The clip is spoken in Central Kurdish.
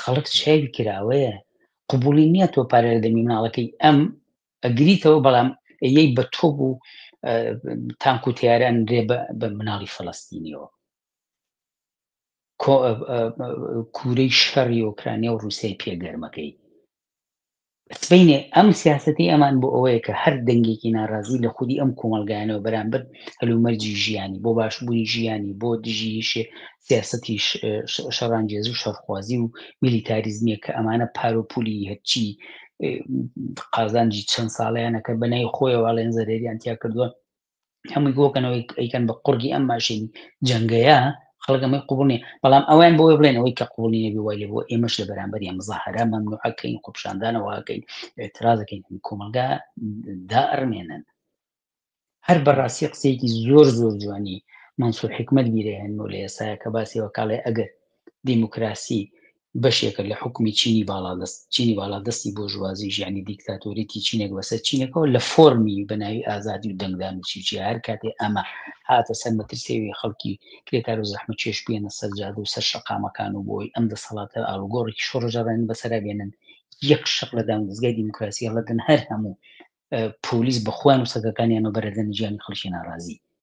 خەڵک چاوی کراوەیە قبولی نییە تۆ پارە لە دەمی مناڵەکەی ئەم ئەگریتەوە بەڵام ئەیەی بە تۆ بوو تانک و تیاران درێ بە مناڵی فەڵەستینیەوە کوورەی شەڕی ئۆکرانیا و رووسای پێگەرمەکەی سبەینێ ئەم سیاسەتی ئەمان بۆ ئەوەیە کە هەر دەنگێکی ناڕازی لە خودی ئەم کۆمەلگایانەوە بەرامبەر هەلومەرجی ژیانی بۆ باشبوونی ژیانی بۆ دژی سیاسەتی شەڕانگێز و شەڕخوازی و میلیتاریزمیە کە ئەمانە پارۆپولی هەرچی قازانجی چەند ساڵیانەکە بەنای خۆیەوە ئەڵێن زەرێریان تیا کردووە هەمووی گۆکەنەوەی ئەیکەن بە قورگی ئەم ماشێنی جەنگەیە خەڵک ئەمەی قوبوڵ نییە بەڵام ئەویان بۆی بڵێن ئەوەی کە قوبوڵی نەبی وای لێ بۆ ئێمەش لە بەرامبەر مزاحرە مەمنوعەکەین قوپشاندانەوەکەین اعتراضەکەین کۆمەلگا دائڕمێنن هەر بەڕاستی قسەیەکی زۆر زۆر جوانی منسوور حکمت بیرە هێنەوە لە ئێسایە کە باسیەوە کاڵێ ئەگەر دیموکراسی بەشێکە لە حکمی چینی باڵادەستی بۆ ژوازی ژیانی دیکتاتۆریەتی چینێک بەسەر چینەکەەوە لە فۆرمی بەناوی ئازادی و دەنگدان و چیچی هەر کاتێ ئەمە هاتە سەر مەترسێوی خەڵکی کرێکار و زەحمە چێش بێنە سەر جادە و سەر شەقامەکان و بۆی ئەم دەسەڵاتە ئاڵوگۆڕێکی شۆڕژەڕێن بەسەرا بێنن یەک شەق لە داموزگای دیموکراسی هەڵەدەن هەر هەموو پۆلیس بەخوان و سەگەکانیانەوە بەرەدەن ژیانی خەڵکی ناڕازی